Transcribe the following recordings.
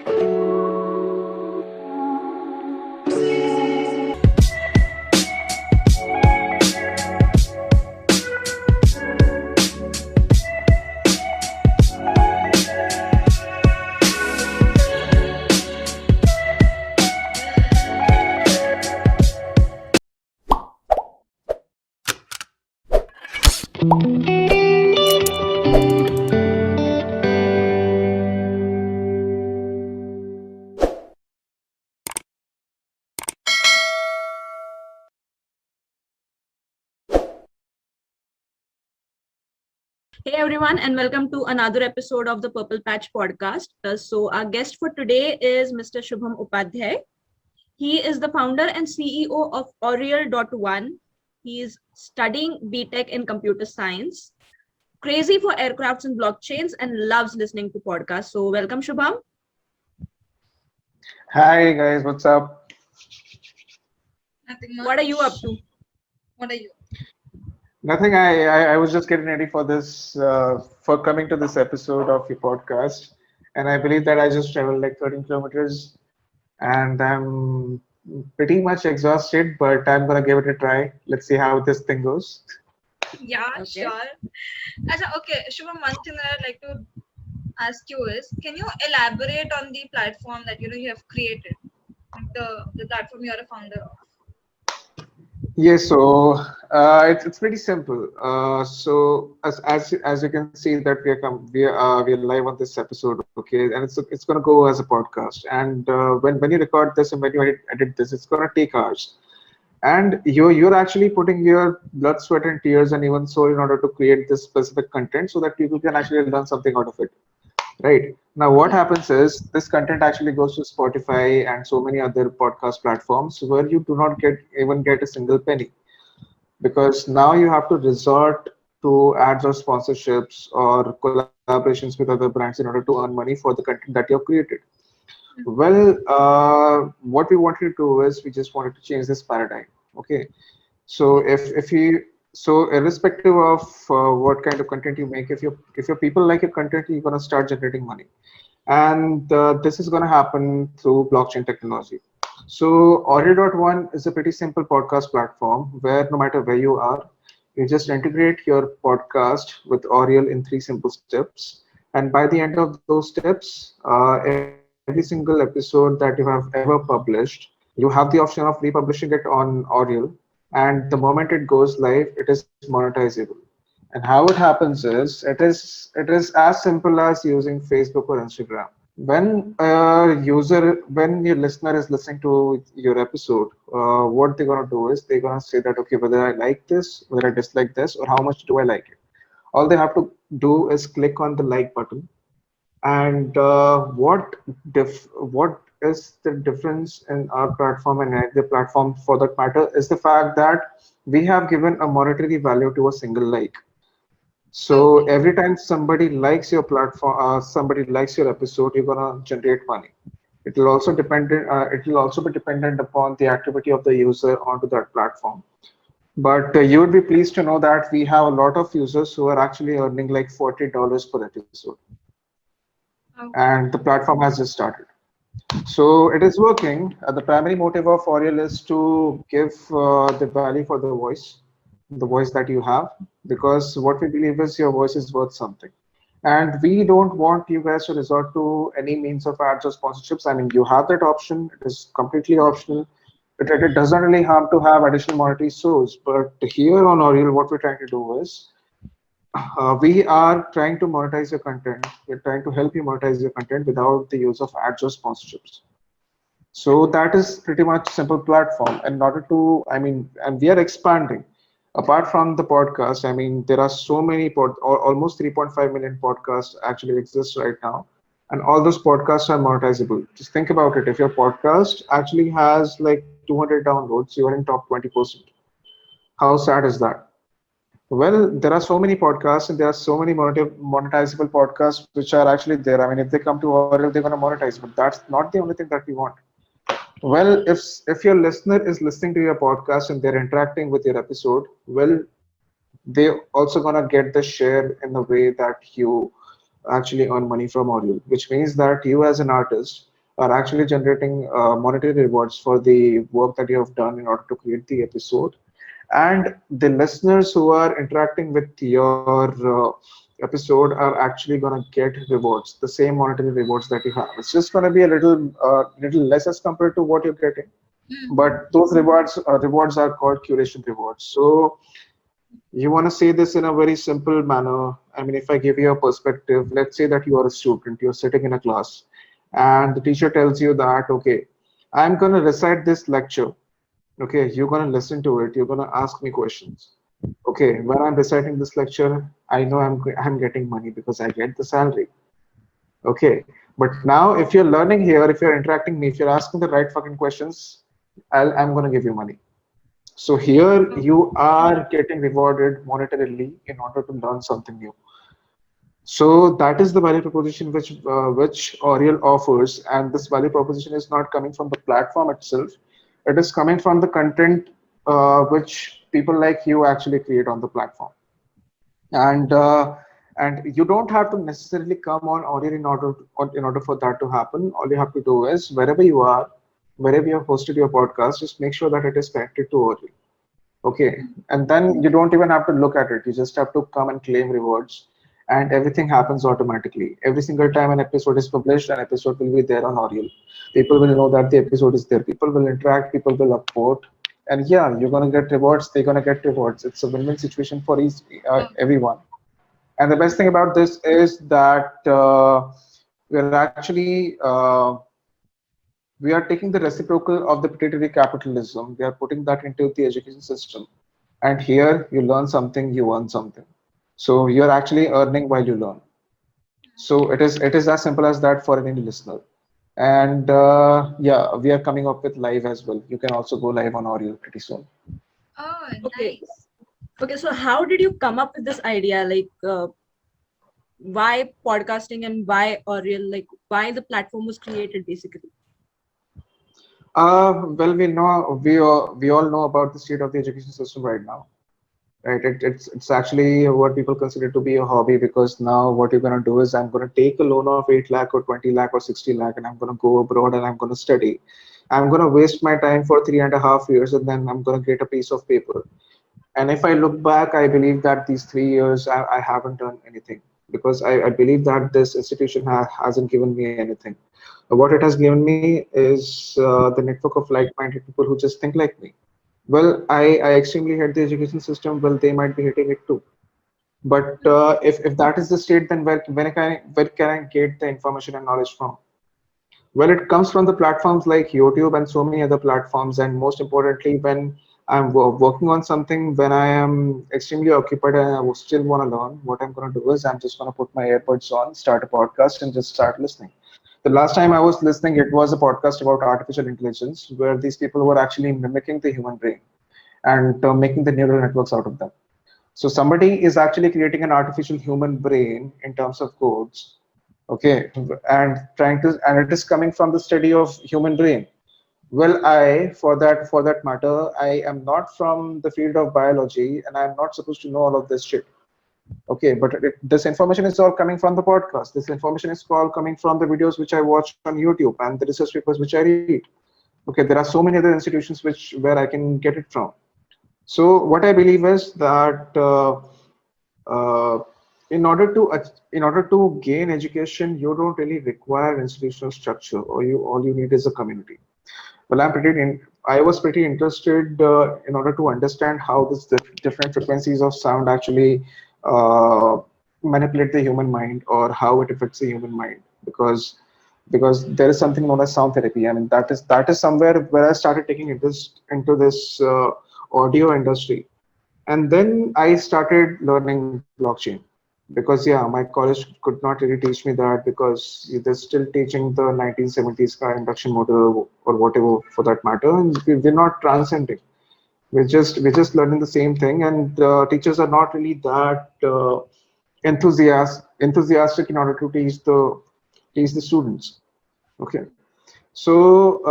Hey everyone, and welcome to another episode of the Purple Patch podcast. Our guest for today is Mr. Shubham Upadhye. He is the founder and CEO of Oriel.one. He is studying BTech in computer science, crazy for aircrafts and blockchains, and loves listening to podcasts. So, welcome, Shubham. Hi guys, what's up? Nothing What are you up much. to? What are you? Nothing. I was just getting ready for this for coming to this episode of your podcast, and I believe that I just traveled like 13 kilometers, and I'm pretty much exhausted, but I'm gonna give it a try. Let's see how this thing goes. Yeah, Okay. sure. Okay, Shubham, one thing that I'd like to ask you is, can you elaborate on the platform that you have created, like the platform you are a founder of? Yes, so it's pretty simple. So as you can see that we are live on this episode, okay, and it's gonna go as a podcast. And when you record this and when you edit this, it's gonna take hours. And you're actually putting your blood, sweat, and tears and even soul in order to create this specific content so that people can actually learn something out of it. Right. Now, what happens is this content actually goes to Spotify and so many other podcast platforms where you do not get a single penny because now you have to resort to ads or sponsorships or collaborations with other brands in order to earn money for the content that you have created. Well, what we wanted to do is we just wanted to change this paradigm. Okay, so if you so irrespective of what kind of content you make, if your people like your content, you're gonna start generating money, and this is gonna happen through blockchain technology. So Audio.one is a pretty simple podcast platform where no matter where you are, you just integrate your podcast with Oriel in three simple steps, and by the end of those steps, every single episode that you have ever published, you have the option of republishing it on Oriel, and the moment it goes live, it is monetizable. And how it happens is as simple as using Facebook or Instagram. When your listener is listening to your episode, what they're gonna do is they're gonna say that okay, whether I like this, whether I dislike this, or how much do I like it. All they have to do is click on the like button. And what is the difference in our platform and any other platform for that matter is the fact that we have given a monetary value to a single like. So Okay. every time somebody likes your platform, somebody likes your episode, you're gonna generate money. It will also be dependent upon the activity of the user onto that platform. But you would be pleased to know that we have a lot of users who are actually earning like $40 per episode, Okay. and the platform has just started. So it is working. The primary motive of Oriel is to give the value for the voice that you have, because what we believe is your voice is worth something. And we don't want you guys to resort to any means of ads or sponsorships. I mean, you have that option. It is completely optional. It doesn't really harm to have additional monetary source. But here on Oriel, what we're trying to do is we are trying to monetize your content. We're trying to help you monetize your content without the use of ads or sponsorships. So that is pretty much simple platform. And in order to, I mean, and we are expanding. Apart from the podcast, I mean, there are so many almost 3.5 million podcasts actually exist right now, and all those podcasts are monetizable. Just think about it. If your podcast actually has like 200 downloads, you are in top 20%. How sad is that? Well, there are so many podcasts and there are so many monetizable podcasts which are actually there. I mean, if they come to Orel, they're going to monetize, but that's not the only thing that we want. Well, if your listener is listening to your podcast and they're interacting with your episode, well, they also gonna get the share in the way that you actually earn money from Audio, which means that you as an artist, are actually generating monetary rewards for the work that you have done in order to create the episode. And the listeners who are interacting with your episode are actually going to get rewards, the same monetary rewards that you have. It's just going to be a little less as compared to what you're getting, Mm-hmm. but those rewards are called curation rewards. So you want to say this in a very simple manner. I mean, if I give you a perspective, let's say that you are a student, you're sitting in a class, and the teacher tells you that, okay, I'm going to recite this lecture. Okay, you're going to listen to it, you're going to ask me questions. Okay, when I'm reciting this lecture, I know I'm getting money because I get the salary. Okay, but now if you're learning here, if you're interacting me, if you're asking the right fucking questions, I'm going to give you money. So here you are getting rewarded monetarily in order to learn something new. So that is the value proposition which Oriel offers, and this value proposition is not coming from the platform itself. It is coming from the content which people like you actually create on the platform. And and you don't have to necessarily come on Oriel in order for that to happen. All you have to do is wherever you are, wherever you have hosted your podcast, just make sure that it is connected to Oriel. Okay, and then you don't even have to look at it. You just have to come and claim rewards, and everything happens automatically. Every single time an episode is published, an episode will be there on Oriel. People will know that the episode is there. People will interact. People will upvote, and yeah, you're gonna get rewards. They're gonna get rewards. It's a win-win situation for everyone. And the best thing about this is that we're actually we are taking the reciprocal of the predatory capitalism. We are putting that into the education system. And here you learn something, you earn something. So you're actually earning while you learn. So it is as simple as that for any listener. And yeah, we are coming up with live as well. You can also go live on Oriel pretty soon. Oh, Okay. nice. Okay. So how did you come up with this idea? Like, why podcasting and why Oriel? Like, why the platform was created, basically? Well, we all know about the state of the education system right now. Right, it's actually what people consider to be a hobby, because now what you're going to do is I'm going to take a loan of 8 lakh or 20 lakh or 60 lakh, and I'm going to go abroad and I'm going to study. I'm going to waste my time for 3.5 years, and then I'm going to get a piece of paper. And if I look back, I believe that these 3 years I haven't done anything, because I believe that this institution hasn't given me anything. What it has given me is the network of like-minded people who just think like me. Well, I extremely hate the education system. Well, they might be hating it too. But if that is the state, then where can I get the information and knowledge from? Well, it comes from the platforms like YouTube and so many other platforms. And most importantly, when I'm working on something, when I am extremely occupied and I still want to learn, what I'm going to do is I'm just going to put my AirPods on, start a podcast, and just start listening. The last time I was listening, it was a podcast about artificial intelligence, where these people were actually mimicking the human brain and making the neural networks out of them. So somebody is actually creating an artificial human brain in terms of codes, okay, and trying to, and it is coming from the study of human brain. Well, for that matter, I am not from the field of biology, and I'm not supposed to know all of this shit. Okay, but this information is all coming from the podcast. This information is all coming from the videos which I watch on YouTube and the research papers which I read. Okay, there are so many other institutions where I can get it from. So what I believe is that uh, in order to gain education, you don't really require institutional structure, or you all you need is a community. Well, I was pretty interested in order to understand how this different frequencies of sound actually uh, manipulate the human mind, or how it affects the human mind, because there is something known as sound therapy. I mean, that is somewhere where I started taking interest into this audio industry. And then I started learning blockchain, because yeah, my college could not really teach me that, because they're still teaching the 1970s car induction motor or whatever for that matter, and we're not transcending. We're just learning the same thing, and teachers are not really that enthusiastic in order to teach the students. Okay, so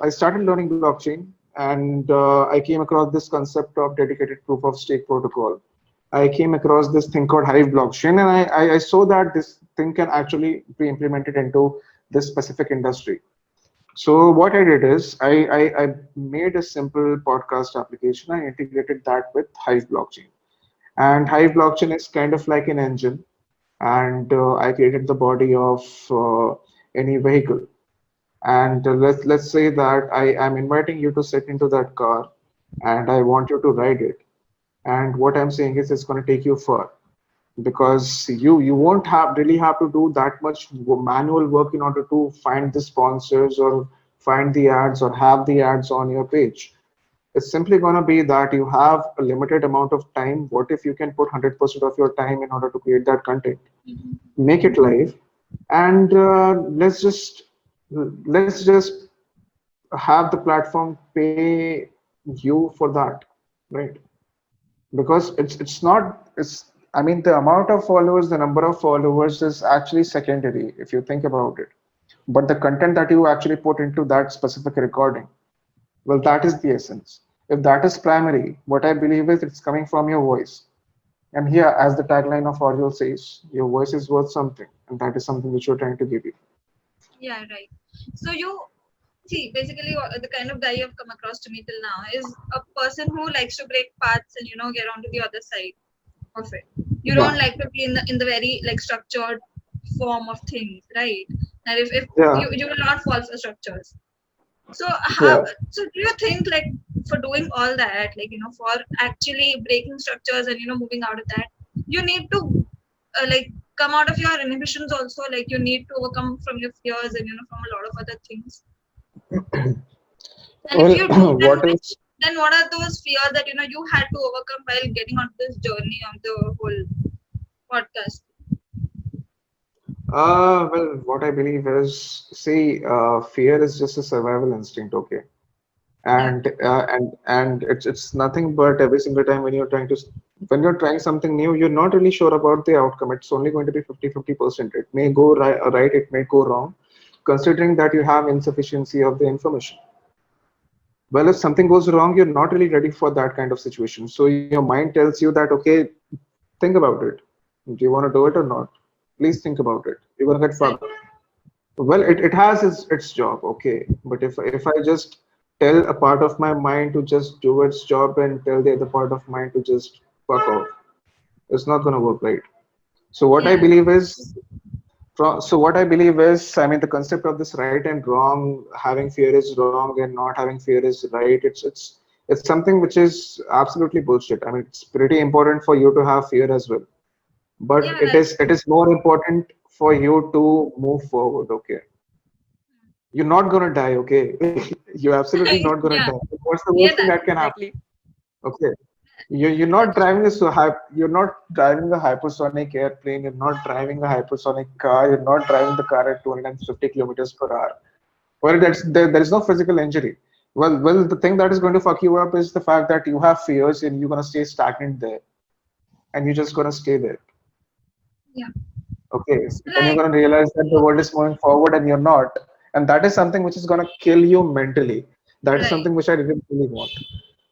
I started learning blockchain, and I came across this concept of dedicated proof of stake protocol. I came across this thing called Hive blockchain, and I saw that this thing can actually be implemented into this specific industry. So what I did is I made a simple podcast application. I integrated that with Hive blockchain. And Hive blockchain is kind of like an engine. And I created the body of any vehicle. And let's say that I am inviting you to sit into that car, and I want you to ride it. And what I'm saying is it's going to take you far, because you won't have really have to do that much manual work in order to find the sponsors or find the ads or have the ads on your page. It's simply going to be that you have a limited amount of time. What if you can put 100% of your time in order to create that content, Mhm. make it live, and let's just have the platform pay you for that, right? Because it's not it's I mean, the amount of followers, the number of followers is actually secondary if you think about it. But the content that you actually put into that specific recording, well, that is the essence. If that is primary, what I believe is it's coming from your voice. And here, as the tagline of Oriole says, your voice is worth something, and that is something which you're trying to give you. Yeah, right. So you see, basically, the kind of guy you have come across to me till now is a person who likes to break paths and get onto the other side of it. You don't Yeah, like to be in the very like structured form of things, right? And if yeah, you will not fall for structures. So how yeah. so do you think like for doing all that, like for actually breaking structures and moving out of that, you need to like come out of your inhibitions also, like you need to overcome from your fears and from a lot of other things. And if Well, you do, then what is what are those fears that you had to overcome while getting on this journey of the whole podcast? what I believe is, see, fear is just a survival instinct, okay? Yeah, And it's nothing but every single time when you're trying something new, you're not really sure about the outcome. It's only going to be 50-50%. It may go right, it may go wrong, considering that you have insufficiency of the information. Well, if something goes wrong, you're not really ready for that kind of situation. So your mind tells you that, okay, think about it. Do you want to do it or not? Please think about it. You're gonna get right. fucked. Well, it has its job, okay. But if I just tell a part of my mind to just do its job and tell the other part of mind to just fuck off, it's not gonna work, right? So what I Yeah, believe is I mean, the concept of this right and wrong, having fear is wrong and not having fear is right. It's something which is absolutely bullshit. I mean, it's pretty important for you to have fear as well, but yeah, it that's is it true. is more important for you to move forward. Okay, you're not gonna die. Okay, you're absolutely not gonna Yeah, die. What's the yeah, worst thing that that can happen? Exactly. Okay. You're not driving a hypersonic airplane, you're not driving a hypersonic car, you're not driving the car at 250 kilometers per hour. Well, there is no physical injury. Well, the thing that is going to fuck you up is the fact that you have fears and you're gonna stay stagnant there, and you're just gonna stay there. yeah. Okay, So then you're like gonna realize that the world is moving forward and you're not, and that is something which is gonna kill you mentally. That is right. something which I didn't really want.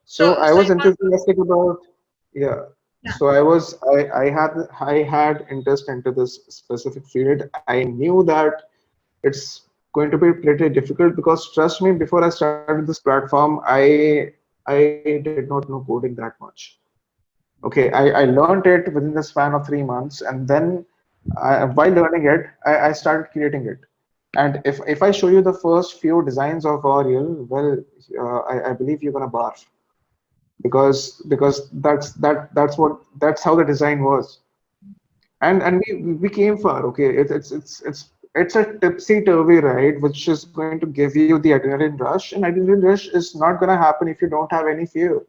So So I so was you want to enthusiastic about, yeah. yeah, I had interest into this specific field. I knew that it's going to be pretty difficult because trust me, before I started this platform, I did not know coding that much. Okay, I learned it within the span of 3 months, and then while learning it, I started creating it. And if I show you the first few designs of Oriel, well, I believe you're gonna barf, because that's how the design was. And we came far. Okay, it's a tipsy turvy ride which is going to give you the adrenaline rush, and adrenaline rush is not going to happen if you don't have any fear.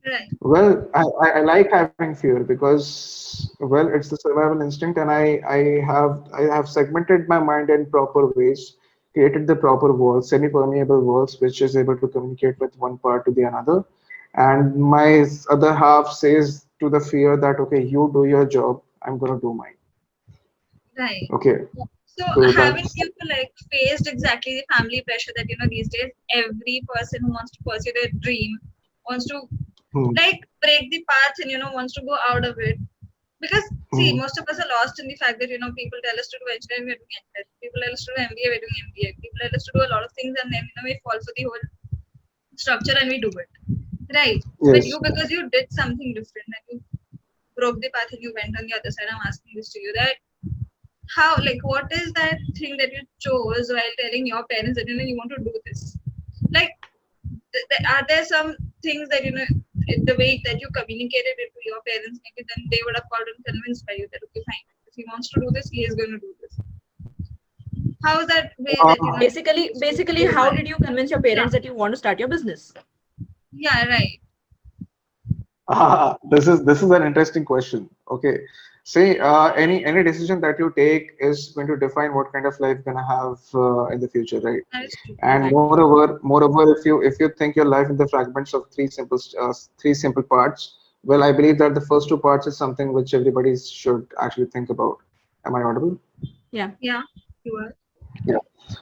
right. Well, I like having fear because, well, it's the survival instinct, and I have segmented my mind in proper ways, created the proper walls, semi-permeable walls, which is able to communicate with one part to the another. And my other half says to the fear that, okay, you do your job, I'm gonna do mine. Right. Okay, So so haven't that's you like faced exactly the family pressure that these days every person who wants to pursue their dream wants to hmm, like break the path and wants to go out of it. Because see, hmm, most of us are lost in the fact that people tell us to do engineering, we're doing engineering. People are used to do MBA, we're doing MBA. People are used to do a lot of things, and then we fall for the whole structure and we do it. Right. But Yes. you, because you did something different and you broke the path and you went on the other side, I'm asking this to you that how, like, what is that thing that you chose while telling your parents that you want to do this? Like, are there some things that the way that you communicated it to your parents, maybe then they would have called and convinced by you that okay, fine, if he wants to do this, he is going to do this. How is that way that Uh, Basically, how did you convince your Yeah, parents that you want to start your business? yeah, right. this is an interesting question. Okay, say any decision that you take is going to define what kind of life you're gonna have in the future, right? That is true. And Exactly. moreover, if you think your life in the fragments of three simple parts, well, I believe that the first two parts is something which everybody should actually think about. Am I audible? Yeah. Yeah, you are. Yeah.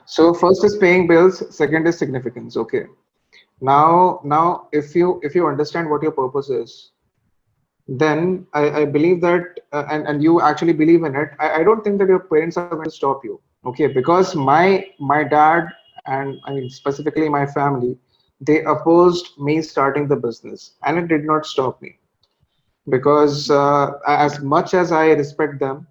So first is paying bills. Second is significance. Okay. Now, if you understand what your purpose is, then I believe that, and you actually believe in it. I don't think that your parents are going to stop you. Okay, because my dad and I mean specifically my family, they opposed me starting the business, and it did not stop me because as much as I respect them,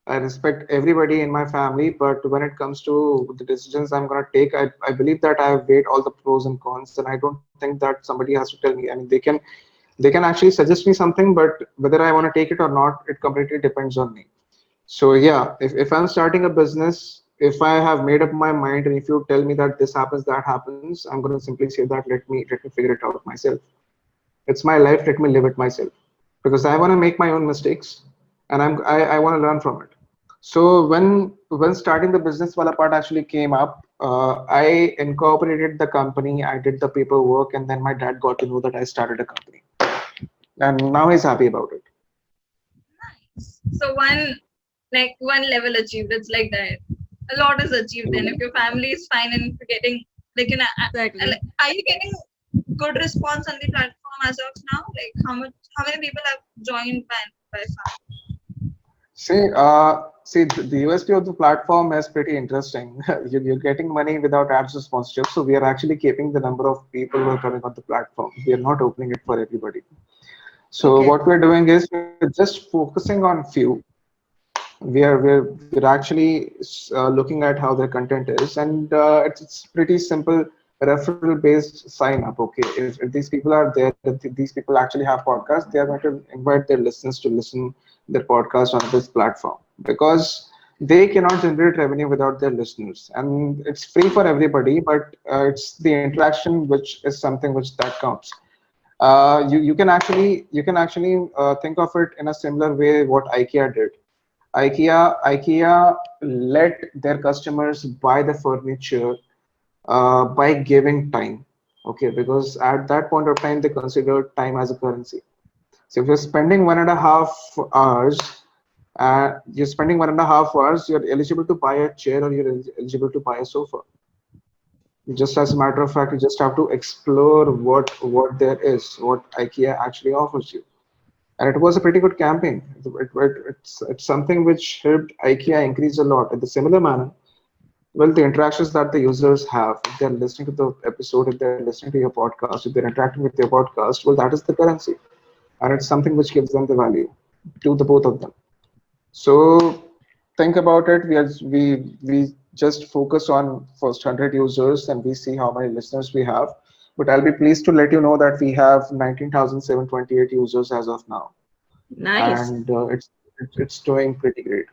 I respect everybody in my family, but when it comes to the decisions I'm going to take, I believe that I have weighed all the pros and cons, and I don't think that somebody has to tell me. I mean, they can actually suggest me something, but whether I want to take it or not, it completely depends on me. So yeah, if I'm starting a business, if I have made up my mind, and if you tell me that this happens, that happens, I'm going to simply say that let me figure it out myself. It's my life. Let me live it myself because I want to make my own mistakes, and I want to learn from it. So when starting the business, wala part actually came up. I incorporated the company. I did the paperwork, and then my dad got to know that I started a company, and now he's happy about it. Nice. So one level achieved. It's like that. A lot is achieved. Then if your family is fine and if you're getting like Exactly. are you getting good response on the platform as of now? Like how many people have joined by far? The USP of the platform is pretty interesting. You're getting money without ads or sponsorship. So we are actually keeping the number of people who are coming on the platform. We are not opening it for everybody. So Okay. what we're doing is we're just focusing on few. We're actually looking at how their content is, and it's pretty simple referral based sign up. Okay, if these people are there, if these people actually have podcasts, they are going to invite their listeners to listen their podcast on this platform because they cannot generate revenue without their listeners, and it's free for everybody, but it's the interaction which is something which that counts. You can actually think of it in a similar way what IKEA did. IKEA let their customers buy the furniture by giving time. Okay, because at that point of time they considered time as a currency. So if you're spending 1.5 hours, you're eligible to buy a chair or you're eligible to buy a sofa. Just as a matter of fact, you just have to explore what there is, what IKEA actually offers you. And it was a pretty good campaign. It's something which helped IKEA increase a lot. In the similar manner, well, the interactions that the users have, if they're listening to the episode, if they're listening to your podcast, if they're interacting with your podcast, well, that is the currency, and it's something which gives them the value to the both of them. So think about it. We just focus on first 100 users and we see how many listeners we have. But I'll be pleased to let you know that we have 19,728 users as of now, Nice. and it's doing pretty great.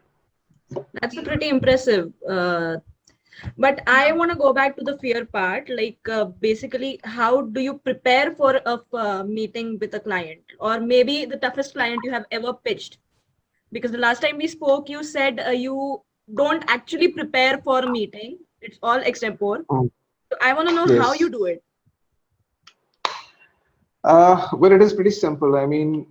That's a pretty impressive. But I want to go back to the fear part. Like, basically, how do you prepare for a meeting with a client, or maybe the toughest client you have ever pitched? Because the last time we spoke, you said you don't actually prepare for a meeting. It's all extempore. Mm, So I want to know how yes. you do it. Well, it is pretty simple. I mean,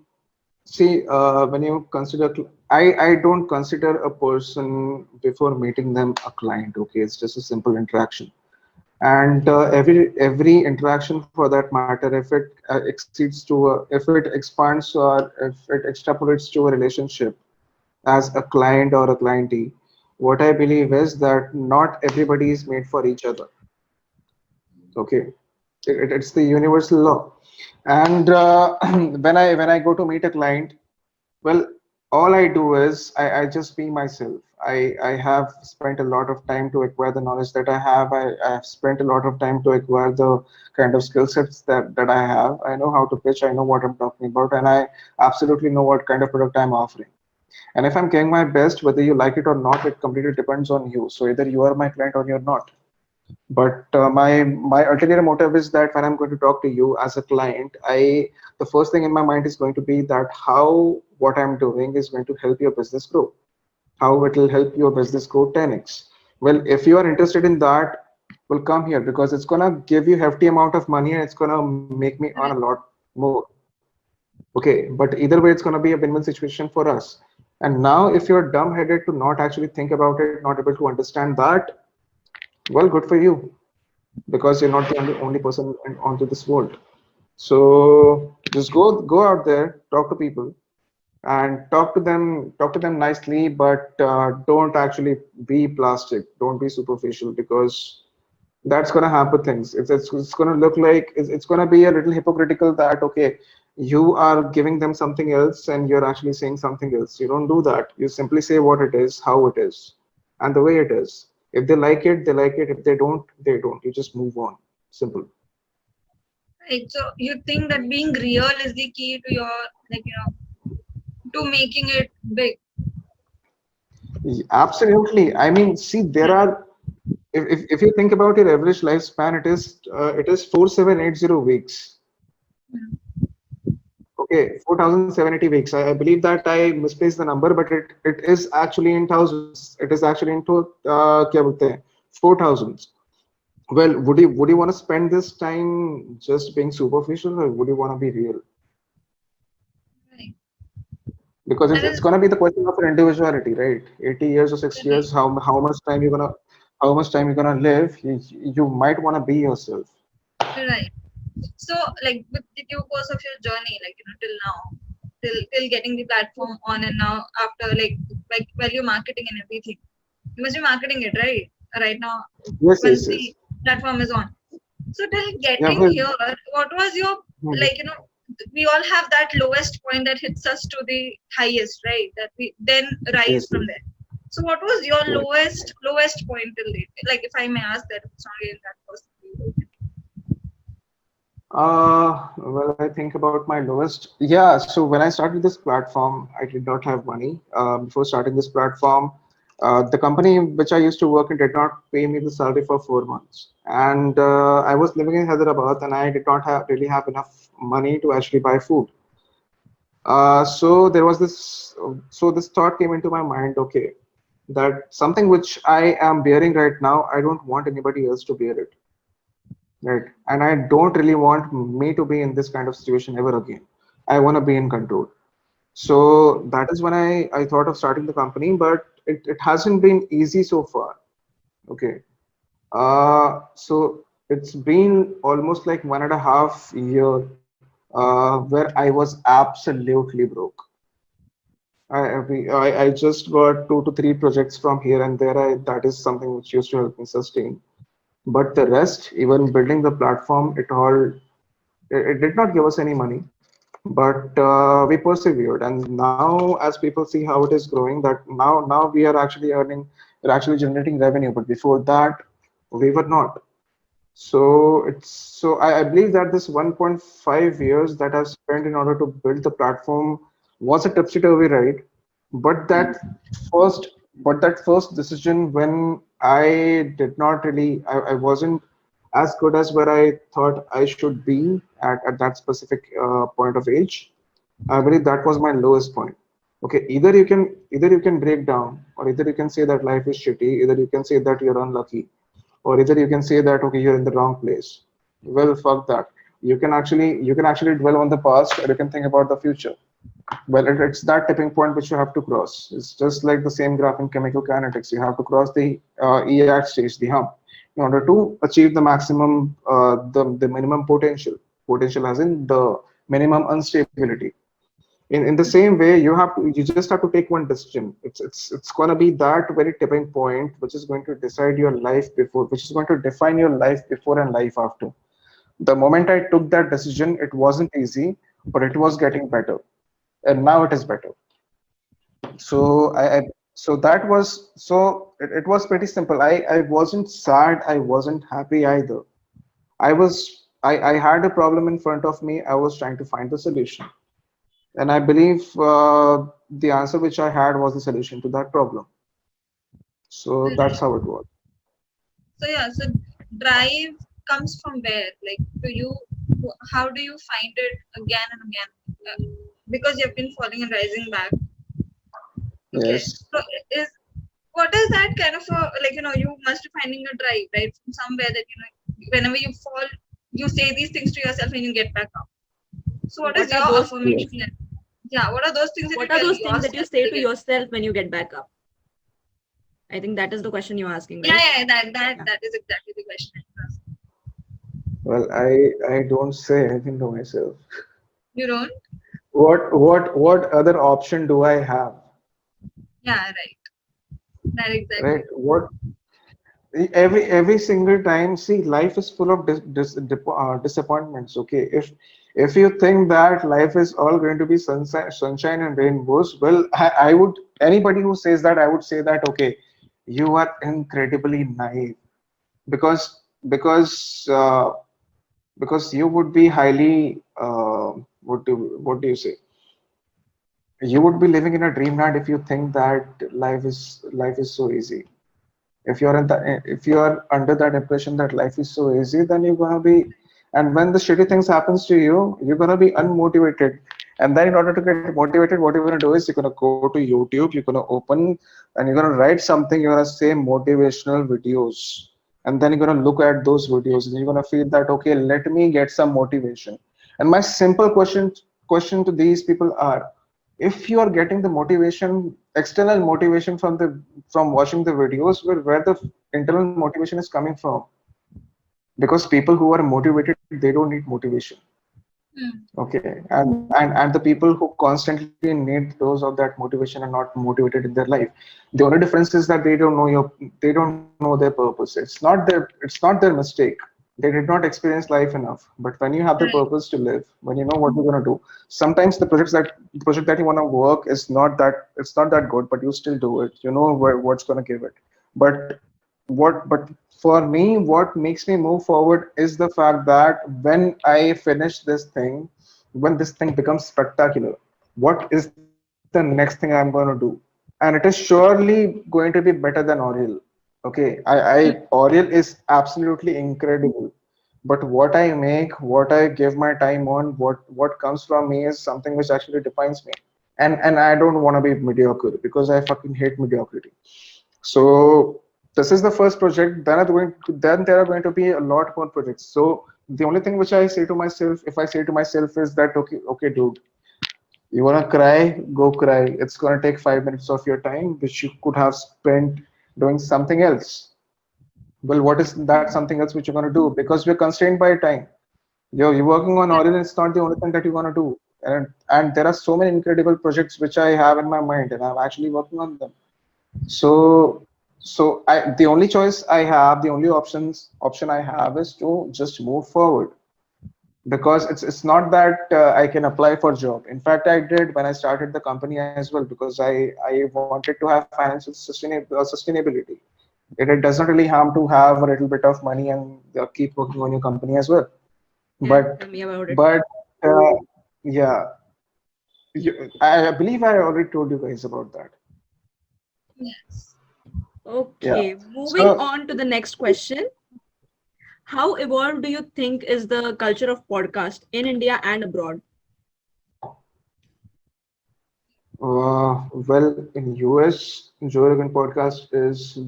see, when you consider, I don't consider a person before meeting them a client. Okay, it's just a simple interaction. And every interaction for that matter, if it exceeds to if it expands or if it extrapolates to a relationship as a client or a clientee, what I believe is that not everybody is made for each other. Okay, it's the universal law. And when I go to meet a client, well, all I do is I just be myself. I have spent a lot of time to acquire the knowledge that I have. I have spent a lot of time to acquire the kind of skill sets that I have. I know how to pitch, I know what I'm talking about, and I absolutely know what kind of product I'm offering. And if I'm giving my best, whether you like it or not, it completely depends on you. So either you are my client or you're not. But my ulterior motive is that when I'm going to talk to you as a client, I the first thing in my mind is going to be that how what I'm doing is going to help your business grow, how it will help your business grow 10x. Well, if you are interested in that, well, come here because it's gonna give you hefty amount of money and it's gonna make me earn a Right. lot more. Okay, but either way, it's gonna be a win-win situation for us. And now, if you're dumb-headed to not actually think about it, not able to understand that, well, good for you because you're not the only person onto this world. So just go out there, talk to people, and talk to them nicely, but don't actually be plastic. Don't be superficial because that's gonna hamper things. It's gonna look like it's gonna be a little hypocritical that okay, you are giving them something else and you're actually saying something else. You don't do that. You simply say what it is, how it is, and the way it is. If they like it, they like it. If they don't, they don't. You just move on. Simple. Right. So you think that being real is the key to your, like, to making it big. Absolutely. I mean, see, there Yeah. are if you think about your average lifespan, it is 4780 weeks. Mm. Okay, 4780 weeks. I believe that I misplaced the number, but it is actually in thousands. It is actually into क्या बोलते हैं, 4000s. Well, would you want to spend this time just being superficial, or would you want to be real? Right. Because That it's is gonna be the question of your individuality, right? 80 years or 60 right. years, how much time you're gonna live? You might want to be yourself. Right. So, like, with the due course of your journey, like, till now, till getting the platform on, and now after, like value marketing and everything, you must be marketing it, right? Right now, Yes, once yes, the yes. platform is on. So till Yeah, getting well, here, what was your, mhm. like, we all have that lowest point that hits us to the highest, right? That we then rise Yes, from yes. there. So what was your Right. lowest point till date? Like, if I may ask that, if it's not really that person. Well, I think about my lowest. Yeah, so when I started this platform, I did not have money. Before starting this platform, the company which I used to work in did not pay me the salary for 4 months, and I was living in Hyderabad, and I did not really have enough money to actually buy food. So there was this. So this thought came into my mind. Okay, that something which I am bearing right now, I don't want anybody else to bear it. Right. And I don't really want me to be in this kind of situation ever again. I want to be in control. So that is when I thought of starting the company, but it hasn't been easy so far. Okay. So it's been almost like 1.5 year where I was absolutely broke. I just got 2 to 3 projects from here and there. That is something which used to help me sustain. But the rest, even building the platform, it did not give us any money, but we persevered. And now, as people see how it is growing, that now we are actually earning, we're actually generating revenue. But before that, we were not. So I believe that this 1.5 years that I've spent in order to build the platform was a topsy-turvy ride. But first, that first decision when I did not really, I wasn't as good as where I thought I should be at that specific point of age. I believe that was my lowest point. Okay, either you can break down, or either you can say that life is shitty, either you can say that you're unlucky, or either you can say that okay, you're in the wrong place. Well, fuck that. You can actually dwell on the past, or you can think about the future. Well, it's that tipping point which you have to cross. It's just like the same graph in chemical kinetics. You have to cross the EAC stage, the hump, in order to achieve the maximum, the minimum potential. Potential as in the minimum unstability. In the same way, you just have to take one decision. It's going to be that very tipping point which is going to decide your life before, which is going to define your life before and life after. The moment I took that decision, it wasn't easy, but it was getting better, and now it is better. So so that was it was pretty simple. I wasn't sad, I wasn't happy either. I had a problem in front of me. I was trying to find the solution, and I believe the answer which I had was the solution to that problem. So that's Right. how it was. So yeah, so drive comes from where? Like, do you, how do you find it again and again? Because you've been falling and rising back. Okay. Yes. So is, what is that kind of a, like, you must be finding a drive, right? From somewhere that, whenever you fall, you say these things to yourself and you get back up. So what is What your are those Yes. affirmation? Yeah, what are those things that you what are tell those things that you yourself say to again? yourself when you get back up? I think that is the question you're asking, Yeah, right? yeah, that that Yeah. that is exactly the question. Well, I don't say anything to myself. You don't? What other option do I have? Yeah, right. That Right? exactly. What every single time, see, life is full of disappointments. Okay, if you think that life is all going to be sunshine and rainbows, well, I would, anybody who says that, I would say that, okay, you are incredibly naive, because because uh, because you would be highly what do you say, you would be living in a dreamland if you think that life is so easy. If you're under that impression that life is so easy, then you're gonna be, and when the shitty things happens to you, you're gonna be unmotivated. And then in order to get motivated, what you're gonna do is you're gonna go to YouTube, you're gonna open, and you're gonna write something, you're gonna say motivational videos, and then you're gonna look at those videos and you're gonna feel that, okay, let me get some motivation. And my simple question to these people are, if you are getting the motivation, external motivation from watching the videos, where the internal motivation is coming from? Because people who are motivated, they don't need motivation. Hmm. Okay, and the people who constantly need those of that motivation are not motivated in their life. The only difference is that they don't know their purpose. It's not their mistake. They did not experience life enough. But when you have the Right. purpose to live, when you know what you're gonna do, sometimes the project that you wanna work is not that, it's not that good, but you still do it. You know what's gonna give it. But for me, what makes me move forward is the fact that when I finish this thing, when this thing becomes spectacular, what is the next thing I'm going to do? And it is surely going to be better than Oriel. Okay, Hmm. Oriel is absolutely incredible. But what I make, what I give my time on, what comes from me is something which actually defines me. And I don't want to be mediocre because I fucking hate mediocrity. So this is the first project. Then there are going to be a lot more projects. So the only thing which I say to myself, if I say to myself, is that, okay, dude, you wanna cry, go cry. It's gonna take 5 minutes of your time, which you could have spent doing something else. Well, what is that something else which you're gonna do? Because we're constrained by time. You're working on Origin. It's not the only thing that you're gonna do. And there are so many incredible projects which I have in my mind, and I'm actually working on them. So the only choice I have, the only option I have is to just move forward, because it's not that I can apply for job. In fact, I did when I started the company as well, because I wanted to have financial sustainability. It does not really harm to have a little bit of money and keep working on your company as well. Yeah, But tell me about it. but yeah, I believe I already told you guys about that. Yes. Yeah. Okay, moving So on to the next question. How evolved do you think is the culture of podcast in India and abroad? well, in US, Joe Rogan podcast is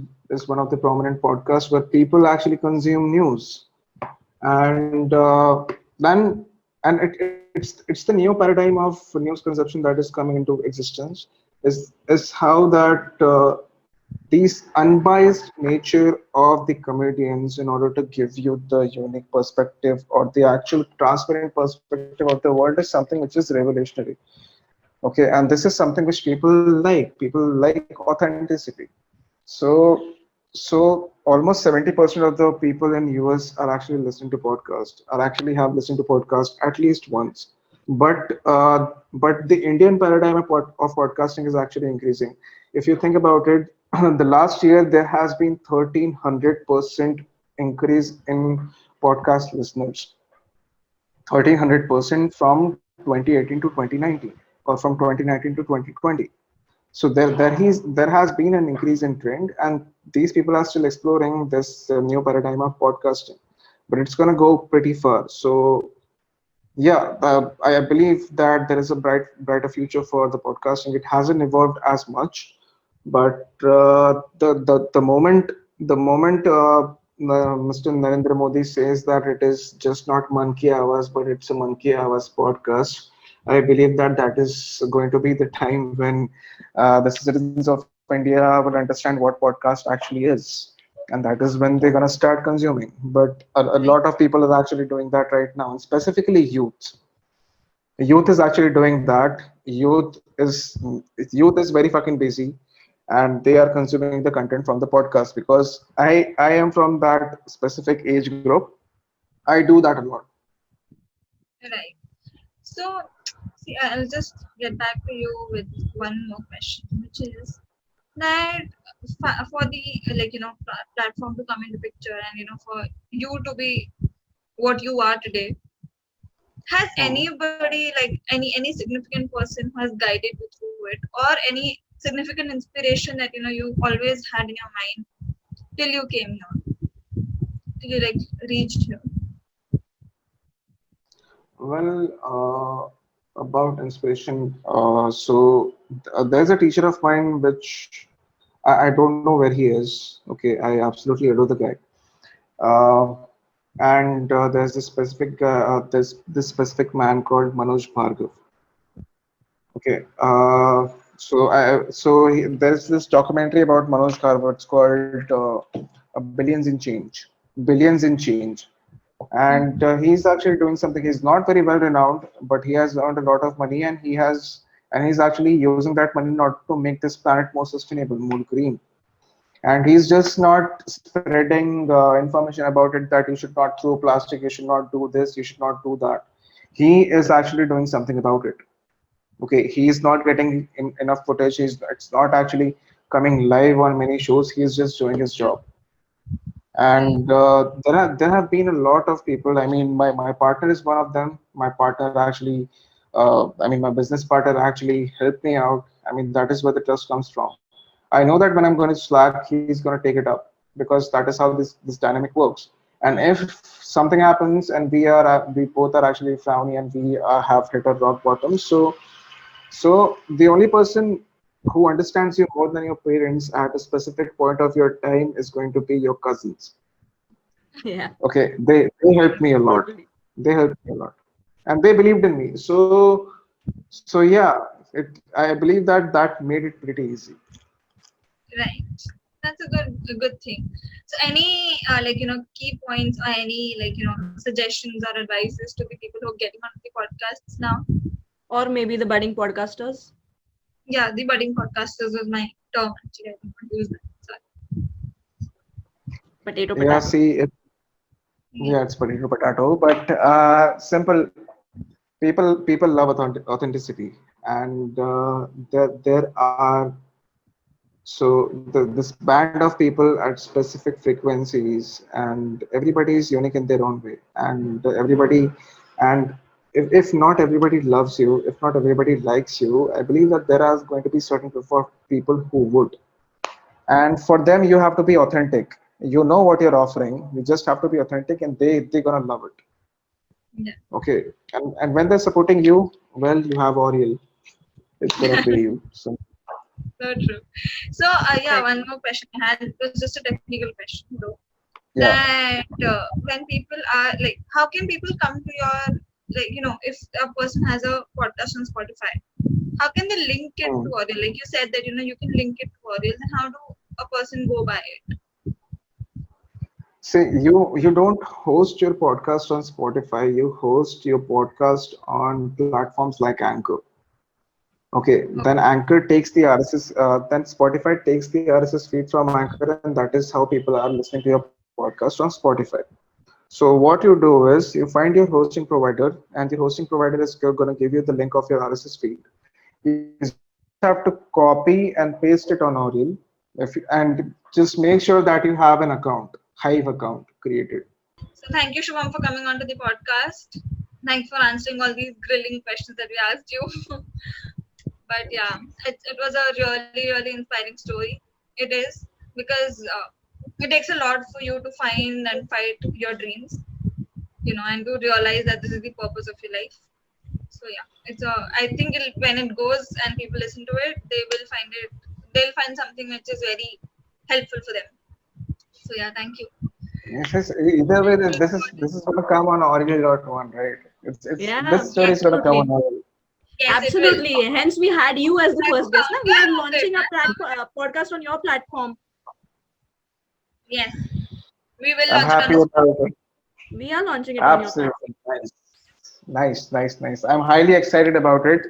one of the prominent podcasts where people actually consume news, and then and it's the new paradigm of news consumption that is coming into existence. Is how that these unbiased nature of the comedians, in order to give you the unique perspective or the actual transparent perspective of the world, is something which is revolutionary. Okay, and this is something which people like. People like authenticity. So, so almost 70% of the people in US are actually listening to podcast, are actually have listened to podcast at least once. But the Indian paradigm of podcasting is actually increasing. If you think about it, the last year there has been 1300% increase in podcast listeners. 1300% from 2018 to 2019, or from 2019 to 2020. So there has been an increase in trend, and these people are still exploring this new paradigm of podcasting, but it's going to go pretty far. So yeah, I believe that there is a brighter future for the podcasting. It hasn't evolved as much, but the moment Mr. Narendra Modi says that it is just not Man Ki Awaaz, but it's a Man Ki Awaaz podcast, I believe that that is going to be the time when the citizens of India will understand what podcast actually is, and that is when they're gonna start consuming. But a Right. lot of people are actually doing that right now, and specifically youth. Youth is actually doing that. Youth is very fucking busy, and they are consuming the content from the podcast, because I am from that specific age group. I do that a lot. Right. So, see, I'll just get back to you with one more question, which is that for the platform to come into picture, and for you to be what you are today, has Mhm. anybody, like any significant person who has guided you through it, or any significant inspiration that you always had in your mind till you came here, till you like reached here? Well, about inspiration, there's a teacher of mine which I don't know where he is. Okay, I absolutely adore the guy. Uh, and there's this specific man called Manoj Bhargav. Okay, there's this documentary about Manoj Bhargav. It's called Billions in Change. Billions in Change. And he's actually doing something. He's not very well renowned, but he has earned a lot of money, and he's actually using that money not to make this planet more sustainable, more green. And he's just not spreading information about it that you should not throw plastic, you should not do this, you should not do that. He is actually doing something about it. Okay, he is not getting enough footage. It's not actually coming live on many shows. He is just doing his job. Right. And there have been a lot of people. I mean, my partner is one of them. My partner actually, I mean, my business partner actually helped me out. I mean, that is where the trust comes from. I know that when I'm going to Slack, he's going to take it up, because that is how this dynamic works. And if something happens and we both are actually frowny and we have hit a rock bottom, so the only person who understands you more than your parents at a specific point of your time is going to be your cousins. Yeah, Okay, they helped me a lot. totally. They helped me a lot, and they believed in me. So yeah, I believe that that made it pretty easy. Right. That's a good thing. So any key points, or any suggestions or advices to the people who are getting on the podcasts now? Or maybe the budding podcasters. Yeah, the budding podcasters was my term actually. I didn't want to use that. Sorry. Potato, Yeah, potato. see, Yeah. yeah, it's potato potato, but simple. People love authenticity, and there are this band of people at specific frequencies, and everybody is unique in their own way, and if not everybody loves you, if not everybody likes you, I believe that there are going to be certain group of people who would, and for them you have to be authentic. You know what you're offering, you just have to be authentic, and they're gonna love it. Yeah. Okay, and when they're supporting you, well, you have Oriel, it's gonna pay you. So So true. So yeah, one Exactly. more question I had. It was just a technical question though. yeah. That when people are like, how can people come to your, if a person has a podcast on Spotify, how can they link it to Hmm. Audio? Like you said that you can link it to Audio. Then how do a person go by it? See, you don't host your podcast on Spotify. You host your podcast on platforms like Anchor. Okay, then Anchor takes the RSS, then Spotify takes the RSS feed from Anchor, and that is how people are listening to your podcast on Spotify. So what you do is you find your hosting provider, and the hosting provider is going to give you the link of your RSS feed. You just have to copy and paste it on Oriel, and just make sure that you have an account, Hive account created. So thank you, Shubham, for coming onto the podcast. Thanks for answering all these grilling questions that we asked you. But yeah, it was a really, really inspiring story. It is because it takes a lot for you to find and fight your dreams, and to realize that this is the purpose of your life. So yeah, I think when it goes and people listen to it, they'll find something which is very helpful for them. So yeah, thank you. Yes, yes, either way, this is going to come on Oriel.1, right? It's Yeah, this story is Yes, going to come on absolutely. Oriel. yes, it will. Absolutely. Hence, we had you as the That's first the guest. Now we are soundtrack of it. launching a podcast on your platform. Yes, we will I'm launch it on happy this. about it. We are launching it on your platform. Absolutely nice, nice, nice, nice. I'm highly excited about it.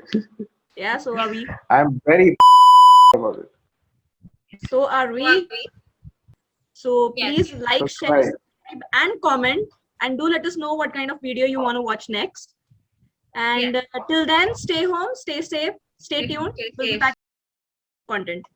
Yeah, so are we. I'm very about it. So are So are we. we. So Yes. please like, share, Subscribe. subscribe, and comment. And do let us know what kind of video you want to watch next. And Yes. till then, stay home, stay safe, stay tuned. Stay We'll be safe. back with content.